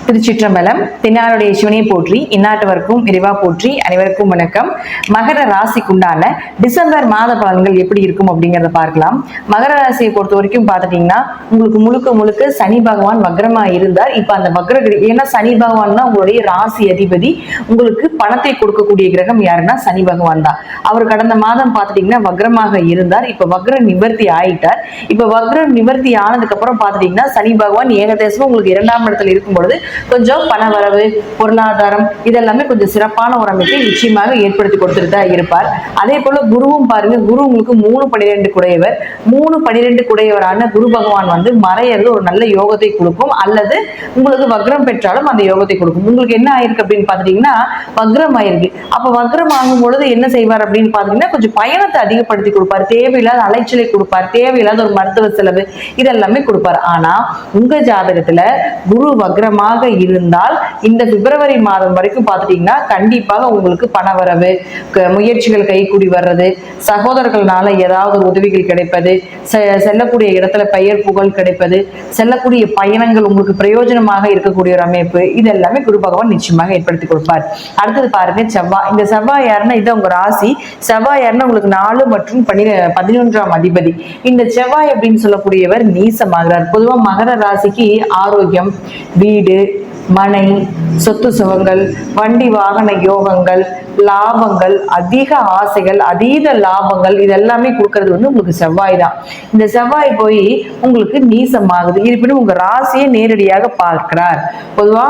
திருச்சிற்றம்பலம். தென்னாருடைய சிவனை போற்றி, இந்நாட்டவருக்கும் இறைவா போற்றி. அனைவருக்கும் வணக்கம். மகர ராசிக்குண்டான டிசம்பர் மாத பலன்கள் எப்படி இருக்கும் அப்படிங்கிறத பார்க்கலாம். மகர ராசியை பொறுத்த வரைக்கும் பார்த்துட்டீங்கன்னா உங்களுக்கு முழுக்க முழுக்க சனி பகவான் வக்ரமா இருந்தார். இப்ப அந்த வக்ர ஏன்னா சனி பகவான் தான் உங்களுடைய ராசி அதிபதி. உங்களுக்கு பணத்தை கொடுக்கக்கூடிய கிரகம் யாருன்னா சனி பகவான் தான். அவர் கடந்த மாதம் பார்த்துட்டீங்கன்னா வக்ரமாக இருந்தார். இப்ப வக்ர நிவர்த்தி ஆயிட்டார். இப்ப வக்ர நிவர்த்தி ஆனதுக்கு அப்புறம் பார்த்துட்டீங்கன்னா சனி பகவான் ஏகதேசம் உங்களுக்கு 2ஆம் இடத்துல இருக்கும் பொழுது கொஞ்சம் பணவரவு, பொருளாதாரம் இதெல்லாமே கொஞ்சம் சிறப்பான ஒரு அமைப்பை நிச்சயமாக ஏற்படுத்தி கொடுத்துட்டு தான் இருப்பார். அதே போல குருவும் பாருங்க, குரு உங்களுக்கு 3-12 குடையவர். 3-12 குடையவரான குரு பகவான் வந்து மறையிறது ஒரு நல்ல யோகத்தை கொடுக்கும், அல்லது உங்களுக்கு வக்ரம் பெற்றாலும் அந்த யோகத்தை கொடுக்கும். உங்களுக்கு என்ன ஆயிருக்கு அப்படின்னு பாத்துட்டீங்கன்னா வக்ரம் ஆயிருக்கு. அப்ப வக்ரம் ஆகும் பொழுது என்ன செய்வார் அப்படின்னு பாத்தீங்கன்னா கொஞ்சம் பயணத்தை அதிகப்படுத்தி கொடுப்பார், தேவையில்லாத அலைச்சலை கொடுப்பார், தேவையில்லாத ஒரு மருத்துவ செலவு இதெல்லாமே கொடுப்பார். ஆனா உங்க ஜாதகத்துல குரு வக்ரமாக இருந்தால் இந்த பிப்ரவரி மாதம் வரைக்கும் பார்த்துட்டீங்கன்னா கண்டிப்பாக உங்களுக்கு பணவரவு, முயற்சிகள் கைகூடி வர்றது, சகோதரர்களால ஏதாவது உதவிகள் கிடைப்பது, செல்லக்கூடிய இடத்துல பெயர் புகழ் கிடைப்பது, செல்லக்கூடிய பயணங்கள் உங்களுக்கு பிரயோஜனமாக இருக்கக்கூடிய ஒரு அமைப்பு இதெல்லாமே குரு பகவான் நிச்சயமாக ஏற்படுத்தி கொடுப்பார். அடுத்தது பாருங்க செவ்வாய். இந்த செவ்வாய் யாருன்னா இது உங்க ராசி. செவ்வாய் யாருன்னா உங்களுக்கு 4 மற்றும் 11ஆம் அதிபதி. இந்த செவ்வாய் அப்படின்னு சொல்லக்கூடியவர் நீசமாகிறார். பொதுவா மகர ராசிக்கு ஆரோக்கியம், வீடு, மனை, சொத்து சுகங்கள், வண்டி வாகன யோகங்கள், லாபங்கள், அதிக ஆசைகள், அதீத லாபங்கள் இதெல்லாமே கொடுக்கறது வந்து உங்களுக்கு செவ்வாய் தான். இந்த செவ்வாய் போய் உங்களுக்கு நீசமாகுது. இருப்பினும் உங்க ராசியை நேரடியாக பார்க்கிறார். பொதுவா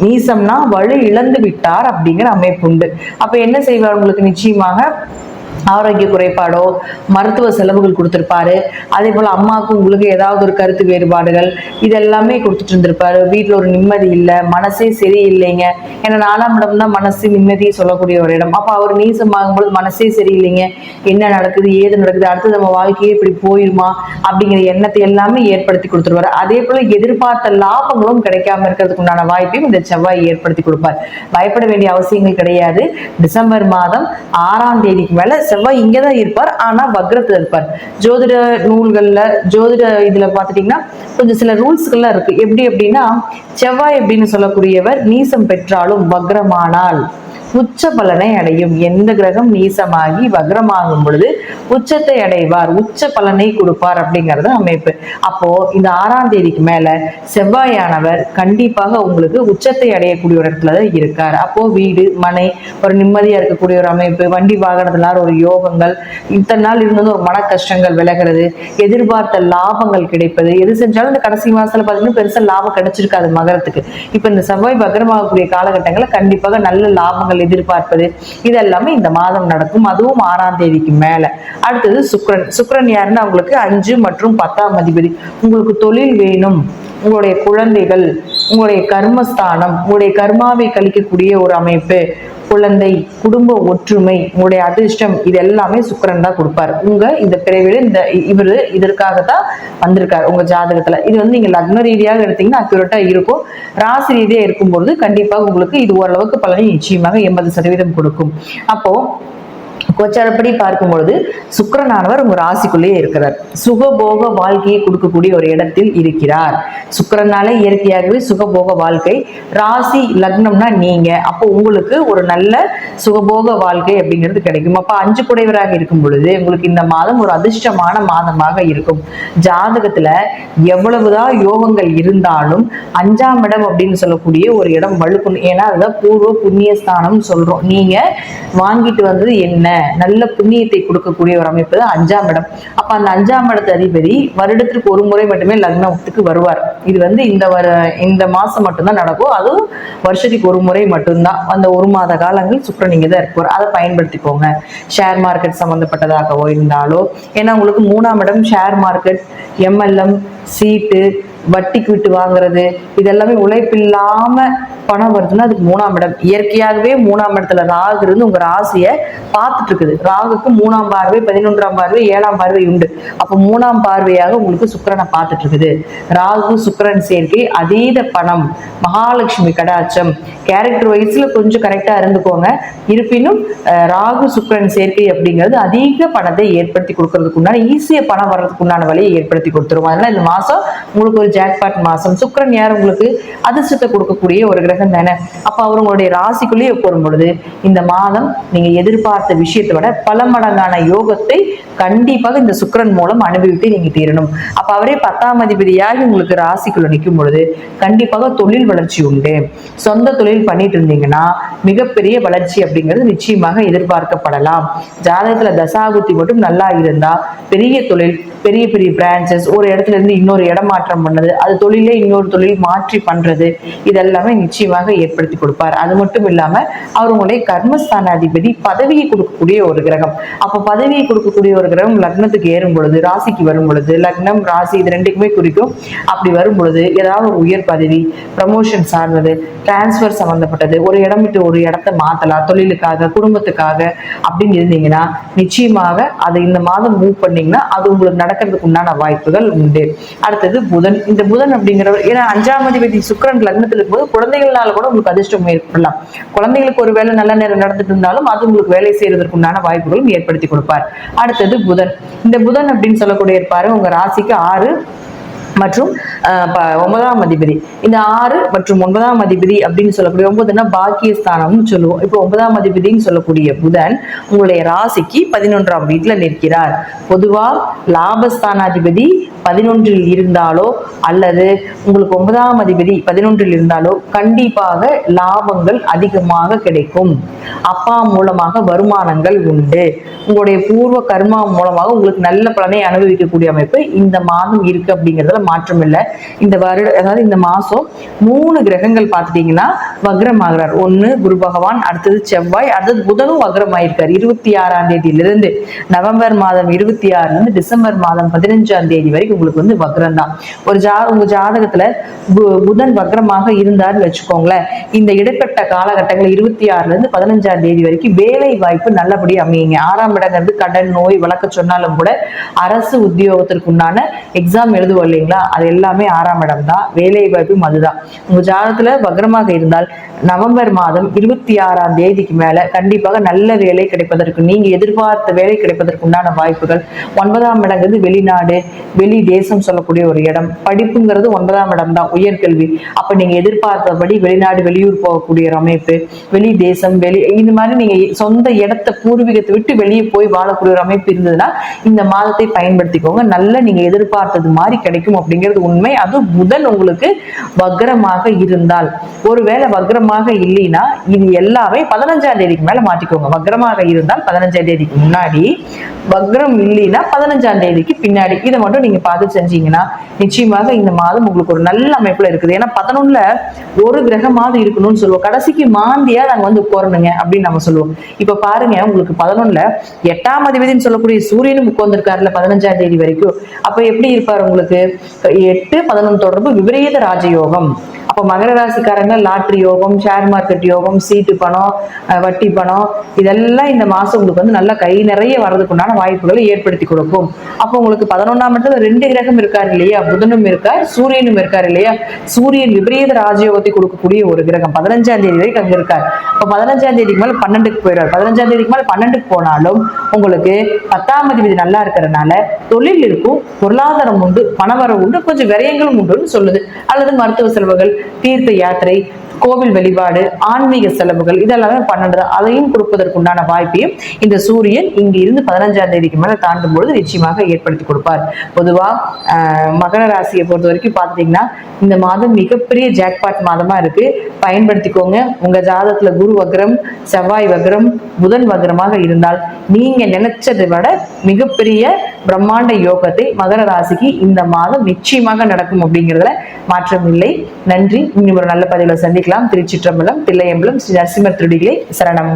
நீசம்னா வலு இழந்து விட்டார் அப்படிங்கிற அமைப்பு உண்டு. அப்ப என்ன செய்வார், உங்களுக்கு நிச்சயமாக ஆரோக்கிய குறைபாடோ மருத்துவ செலவுகள் கொடுத்திருப்பாரு. அதே போல அம்மாவுக்கு உங்களுக்கு ஏதாவது ஒரு கருத்து வேறுபாடுகள் இதெல்லாமே கொடுத்துட்டு இருந்திருப்பாரு. வீட்டுல ஒரு நிம்மதி இல்லை, மனசே சரியில்லைங்க. ஏன்னா 4ஆம் இடம் தான் மனசு நிம்மதியை சொல்லக்கூடிய ஒரு இடம். அப்ப அவர் நீசமாகும்போது மனசே சரியில்லைங்க, என்ன நடக்குது ஏது நடக்குது, அடுத்து நம்ம வாழ்க்கையே இப்படி போயிருமா அப்படிங்கிற எண்ணத்தை எல்லாமே ஏற்படுத்தி கொடுத்துருவாரு. அதே போல எதிர்பார்த்த லாபங்களும் கிடைக்காம இருக்கிறதுக்கு உண்டான வாய்ப்பையும் இந்த செவ்வாய் ஏற்படுத்தி கொடுப்பார். பயப்பட வேண்டிய அவசியங்கள் கிடையாது. டிசம்பர் மாதம் 6ஆம் தேதிக்கு மேல செவ்வாய் இங்கதான் இருப்பார், ஆனா வக்ரத்துல இருப்பார். ஜோதிட நூல்கள்ல ஜோதிட இதுல பாத்துட்டீங்கன்னா கொஞ்சம் சில ரூல்ஸ்கள்லாம் இருக்கு. எப்படி அப்படின்னா செவ்வாய் அப்படின்னு சொல்லக்கூடியவர் நீசம் பெற்றாலும் வக்ரமானால் உச்ச பலனை அடையும். எந்த கிரகம் நீசமாகி வக்ரமாகும் பொழுது உச்சத்தை அடைவார், உச்ச பலனை கொடுப்பார் அப்படிங்கறது அமைப்பு. அப்போ இந்த 6ஆம் தேதிக்கு மேல செவ்வாயானவர் கண்டிப்பாக உங்களுக்கு உச்சத்தை அடையக்கூடிய ஒரு இடத்துலதான் இருக்கார். அப்போ வீடு, மனை, ஒரு நிம்மதியா இருக்கக்கூடிய ஒரு அமைப்பு, வண்டி வாகனத்தினால ஒரு யோகங்கள், இத்தனை நாள் இருந்தது ஒரு மன கஷ்டங்கள் விலகிறது, எதிர்பார்த்த லாபங்கள் கிடைப்பது. எது செஞ்சாலும் இந்த கடைசி மாசத்துல பாத்தீங்கன்னா பெருசா லாபம் கிடைச்சிருக்காது மகரத்துக்கு. இப்ப இந்த செவ்வாய் வக்ரமாகக்கூடிய காலகட்டங்களில் கண்டிப்பாக நல்ல லாபங்கள் எதிர்பார்ப்பது இதெல்லாமே இந்த மாதம் நடக்கும். அதுவும் 6ஆம் தேதிக்கு மேல. அடுத்தது சுக்கிரன். சுக்கிரன் யாருன்னா உங்களுக்கு 5 மற்றும் 10ஆம் அதிபதி. உங்களுக்கு தொழில் வேணும், உங்களுடைய குழந்தைகள், உங்களுடைய கர்மஸ்தானம், உங்களுடைய கர்மாவை கழிக்கக்கூடிய ஒரு அமைப்பு, குழந்தை, குடும்ப ஒற்றுமை, உங்களுடைய அதிர்ஷ்டம் இது எல்லாமே சுக்கிரன் தான் கொடுப்பாரு. உங்க இந்த பிறவில இவரு இதற்காகத்தான் வந்திருக்காரு உங்க ஜாதகத்துல. இது வந்து நீங்க லக்ன ரீதியாக எடுத்தீங்கன்னா அக்யூரேட்டா இருக்கும். ராசி ரீதியா இருக்கும்போது கண்டிப்பாக உங்களுக்கு இது ஓரளவுக்கு பலனை நிச்சயமாக 80% கொடுக்கும். அப்போ கோச்சாரப்படி பார்க்கும்பொழுது சுக்கிரனானவர் உங்க ராசிக்குள்ளேயே இருக்கிறார். சுகபோக வாழ்க்கையை கொடுக்கக்கூடிய ஒரு இடத்தில் இருக்கிறார். சுக்கிரனால இயற்கையாகவே சுகபோக வாழ்க்கை. ராசி லக்னம்னா நீங்க, அப்போ உங்களுக்கு ஒரு நல்ல சுகபோக வாழ்க்கை அப்படிங்கிறது கிடைக்கும். அப்ப 5 குடைவராக இருக்கும் பொழுது உங்களுக்கு இந்த மாதம் ஒரு அதிர்ஷ்டமான மாதமாக இருக்கும். ஜாதகத்துல எவ்வளவுதான் யோகங்கள் இருந்தாலும் 5ஆம் இடம் அப்படின்னு சொல்லக்கூடிய ஒரு இடம் வலுக்கணும். ஏன்னா அதுதான் பூர்வ புண்ணிய ஸ்தானம் சொல்றோம். நீங்க வாங்கிட்டு வந்தது என்ன நல்ல புண்ணியத்தை கொடுக்கக்கூடிய ஒரு அமைப்பு தான் 5ஆம் இடம். அப்ப அந்த 5ஆம் இடத்து அதிபதி வருடத்திற்கு ஒரு முறை மட்டுமே லக்னத்துக்கு வருவார். இது வந்து இந்த மாசம் மட்டும்தான் நடக்கும். அதுவும் வருஷத்துக்கு ஒரு முறை மட்டும்தான். அந்த 1 மாத காலங்கள் சுக்கிரன் இங்க தான் இருப்பார். அதை பயன்படுத்திக்கோங்க. ஷேர் மார்க்கெட் சம்பந்தப்பட்டதாகவோ இருந்தாலோ, ஏன்னா உங்களுக்கு 3ஆம் இடம் ஷேர் மார்க்கெட், MLM, சீட்டு, வட்டிக்கு விட்டு வாங்குறது இதெல்லாமே உழைப்பில்லாம பணம் வருதுன்னா அதுக்கு 3ஆம் இடம். இயற்கையாகவே 3ஆம் இடத்துல ராகு இருந்து உங்க ராசியை பார்த்துட்டு இருக்குது. ராகுக்கு 3ஆம் பார்வை, 11ஆம் பார்வை, 7ஆம் பார்வை உண்டு. அப்ப 3ஆம் பார்வையாக உங்களுக்கு சுக்கிரனை பார்த்துட்டு இருக்குது. ராகு சுக்கிரன் சேர்க்கை, அதீத பணம், மகாலட்சுமி கடாட்சம். கேரக்டர் வைஸ்ல கொஞ்சம் கரெக்டா இருந்துக்கோங்க. இருப்பினும் ராகு சுக்கிரன் சேர்க்கை அப்படிங்கிறது அதிக பணத்தை ஏற்படுத்தி கொடுக்கறதுக்கு உண்டான, ஈஸியா பணம் வர்றதுக்கு உண்டான வழியை ஏற்படுத்தி கொடுத்துரும். அதனால இந்த மாசம் உங்களுக்கு ஒரு ஜாக்பாட் மாசம். சுக்கிரன் யார்? உங்களுக்கு அதிர்ஷ்டத்தை கொடுக்கக்கூடிய ஒரு கிரகம் தானே. அப்ப அவங்களுடைய ராசிக்குள்ளேயே போடும் பொழுது இந்த மாதம் நீங்க எதிர்பார்த்த விஷயத்தை விட பல மடங்கான யோகத்தை கண்டிப்பாக இந்த சுக்கிரன் மூலம் அனுபவித்து நீங்க தீரணும். அப்ப அவரே 10ஆம் அதிபதியாகி உங்களுக்கு ராசிக்குள்ள நிற்கும் பொழுது கண்டிப்பாக தொழில் வளர்ச்சி உண்டு. சொந்த தொழில் பண்ணிட்டு இருந்தீங்கன்னா மிகப்பெரிய வளர்ச்சி அப்படிங்கிறது நிச்சயமாக எதிர்பார்க்கப்படலாம். ஜாதகத்துல தசாபுத்தி மட்டும் நல்லா இருந்தா பெரிய தொழில், பெரிய பெரிய பிரான்ச்சஸ், ஒரு இடத்துல இருந்து இன்னொரு இடமாற்றம் பண்ணது, அது தொழிலே இன்னொரு தொழில் மாற்றி பண்றது, இதெல்லாமே நிச்சயமாக ஏற்படுத்தி கொடுப்பார். அது மட்டும் இல்லாம அவர் உங்களுடைய கர்மஸ்தானாதிபதி, பதவியை கொடுக்கக்கூடிய ஒரு கிரகம். அப்ப பதவியை கொடுக்கக்கூடிய ஒரு கிரகம் லக்னத்துக்கு ஏறும் பொழுது, ராசிக்கு வரும் பொழுது, லக்னம் ராசி இது ரெண்டுக்குமே குறிக்கும். அப்படி வரும் பொழுது ஏதாவது ஒரு உயர் பதவி, ப்ரமோஷன் சார்ந்தது, டிரான்ஸ்பர் சம்பந்தப்பட்டது, ஒரு இடம் விட்டு ஒரு இடத்த மாத்தலாம், தொழிலுக்காக குடும்பத்துக்காக அப்படின்னு இருந்தீங்கன்னா நிச்சயமாக அதை இந்த மாதம் மூவ் பண்ணீங்கன்னா அது உங்களுக்கு நடக்கிறதுக்கு உண்டான வாய்ப்புகள் உண்டு. அடுத்தது புதன். இந்த புதன் அப்படிங்கிறவர், ஏன்னா 5ஆம் அதிபதி சுக்கிரன் லக்னத்தில் இருக்கும்போது குழந்தைகளால கூட உங்களுக்கு அதிர்ஷ்டம் ஏற்படலாம். குழந்தைகளுக்கு ஒரு வேலை நல்ல நேரம் நடந்துட்டு இருந்தாலும் அது உங்களுக்கு வேலை செய்யறதுக்கு உண்டான வாய்ப்புகளும் ஏற்படுத்தி கொடுப்பார். அடுத்தது புதன். இந்த புதன் அப்படின்னு சொல்லக்கூடிய இருப்பாரு உங்க ராசிக்கு 6 மற்றும் 9ஆம் அதிபதி. இந்த 6 மற்றும் 9ஆம் அதிபதி அப்படின்னு சொல்லக்கூடிய 9னா பாக்கியஸ்தானம்னு சொல்லுவோம். இப்போ 9ஆம் அதிபதினு சொல்லக்கூடிய புதன் உங்களுடைய ராசிக்கு 11ஆம் வீட்டுல நிற்கிறார். பொதுவா லாபஸ்தானாதிபதி 11ல் இருந்தாலோ அல்லது உங்களுக்கு 9ஆம் அதிபதி 11ல் இருந்தாலோ கண்டிப்பாக லாபங்கள் அதிகமாக கிடைக்கும். அப்பா மூலமாக வருமானங்கள் உண்டு. உங்களுடைய பூர்வ கர்மா மூலமாக உங்களுக்கு நல்ல பலனை அனுபவிக்கக்கூடிய அமைப்பு இந்த மாதம் இருக்கு அப்படிங்கிறதுல மாற்றம் இல்லை. இந்த அதாவது இந்த மாசம் 3 கிரகங்கள் பார்த்துட்டீங்கன்னா வக்ரமாகிறார். 1 குரு பகவான், அடுத்தது செவ்வாய், அடுத்தது புதனும் வக்ரமாயிருக்கார். 26ஆம் தேதியிலிருந்து நவம்பர் மாதம் 26 டிசம்பர் மாதம் 15ஆம் தேதி வரைக்கும் உங்களுக்கு வந்து வக்ரம் தான். உங்க ஜாதகத்துல புதன் வக்ரமாக இருந்தாருன்னு வச்சுக்கோங்களேன், இந்த இடைப்பட்ட காலகட்டங்கள் 26 15ஆம் தேதி வரைக்கும் வேலை வாய்ப்பு நல்லபடி அமையுங்க. 6ஆம் இடங்கிறது கடன், நோய், வழக்க சொன்னாலும் கூட அரசு உத்தியோகத்திற்கு உண்டான எக்ஸாம் எழுதுவோம் இல்லைங்களா, அது எல்லாமே 6ஆம் இடம் தான். வேலை வாய்ப்பும் அதுதான். உங்க ஜாதகத்துல வக்ரமாக இருந்தால் நவம்பர் மாதம் 26ஆம் தேதிக்கு மேல கண்டிப்பாக நல்ல வேலை கிடைப்பதற்கு, நீங்க எதிர்பார்த்த வேலை கிடைப்பதற்கு உண்டான வாய்ப்புகள். 9ஆம் இடங்கிறது வெளிநாடு, வெளி தேசம் சொல்லக்கூடிய ஒரு இடம். படிப்புங்கிறது 9ஆம் இடம் தான், உயர்கல்வி. அப்ப நீங்க எதிர்பார்த்தபடி வெளிநாடு, வெளியூர் போகக்கூடிய ஒரு அமைப்பு, வெளி தேசம், இந்த மாதிரி நீங்க சொந்த இடத்தை பூர்வீகத்தை விட்டு வெளியே போய் வாழக்கூடிய ஒரு அமைப்பு இருந்ததுன்னா இந்த மாதத்தை பயன்படுத்திக்கோங்க. நல்ல நீங்க எதிர்பார்த்தது மாதிரி கிடைக்கும் அப்படிங்கிறது உண்மை. அது புதன் உங்களுக்கு வக்ரமாக இருந்தால். ஒருவேளை வக்ரமாக இல்லைன்னா இது எல்லாமே 15ஆம் தேதிக்கு மேல மாற்றிக்கோங்க. வக்ரமாக இருந்தால் 15ஆம் தேதிக்கு முன்னாடி, வக்ரம் இல்லைன்னா 15ஆம் தேதிக்கு பின்னாடி. இதை மட்டும் நீங்க பார்த்து செஞ்சீங்கன்னா நிச்சயமாக இந்த மாதம் உங்களுக்கு ஒரு நல்ல அமைப்புல இருக்குது. ஏன்னா 11ல ஒரு கிரகமாவது இருக்கணும்னு சொல்லுவோம். கடைசிக்கு மாந்தியா நாங்க வந்து உட்காரணுங்க அப்படின்னு நம்ம சொல்லுவோம். இப்ப பாருங்க, உங்களுக்கு 11ல 8ஆம் அதிபதினு சொல்லக்கூடிய சூரியனும் உட்கார்ந்துருக்காருல 15ஆம் தேதி வரைக்கும். அப்ப எப்படி இருப்பாரு உங்களுக்கு? 8, 11 தொடர்பு விபரீத ராஜயோகம். அப்ப மகர ராசிக்காரங்க லாட்டரி யோகம், ஷேர் மார்க்கெட் யோகம், சீட்டு பணம், வட்டி பணம், இதெல்லாம் இந்த மாசம் உங்களுக்கு வந்து நல்லா கை நிறைய வர்றதுக்குண்டான வாய்ப்புகளை ஏற்படுத்தி கொடுக்கும். அப்போ உங்களுக்கு 11ஆம் இடத்துல 2 கிரகம் இருக்காரு இல்லையா, புதனும் இருக்கார், சூரியனும் இருக்காரு இல்லையா. சூரியன் விபரீத ராஜயோகத்தை கொடுக்கக்கூடிய ஒரு கிரகம் 15ஆம் தேதி வரைக்கும் அங்க இருக்கார். இப்ப 15ஆம் தேதிக்கு மேல 12க்கு போயிடுவார். 15ஆம் தேதிக்கு மேல 12க்கு போனாலும் உங்களுக்கு 10ஆம் அதிபதி நல்லா இருக்கிறதுனால தொழில் இருக்கும், பொருளாதாரம் உண்டு, பணவரம் உண்டு, கொஞ்சம் விரயங்களும் உண்டுன்னு சொல்லுது. அல்லது மருத்துவ செலவுகள், தீர்த்த யாத்திரை, கோவில் வழிபாடு, ஆன்மீக செலவுகள், இதெல்லாமே 12 அதையும் கொடுப்பதற்குண்டான வாய்ப்பையும் இந்த சூரியன் இங்க இருந்து 15ஆம் தேதிக்கு மேல தாண்டும் பொழுது நிச்சயமாக ஏற்படுத்தி கொடுப்பார். பொதுவா மகர ராசியை பொறுத்த வரைக்கும் பார்த்துட்டீங்கன்னா இந்த மாதம் மிகப்பெரிய ஜாக்பாட் மாதமா இருக்கு. பயன்படுத்திக்கோங்க. உங்க ஜாதகத்துல குரு வக்ரம், செவ்வாய் வக்ரம், புதன் வக்ரமாக இருந்தால் நீங்க நினைச்சதை விட மிகப்பெரிய பிரம்மாண்ட யோகத்தை மகர ராசிக்கு இந்த மாதம் நிச்சயமாக நடக்கும் அப்படிங்கிறதுல மாற்றம் இல்லை. நன்றி. இன்னும் ஒரு நல்ல பதிவில் சந்திக்கலாம். திருச்சிற்றம்பலம், தில்லையம்பலம், ஸ்ரீ நரசிம்மர் திருடிகளை சரணம்.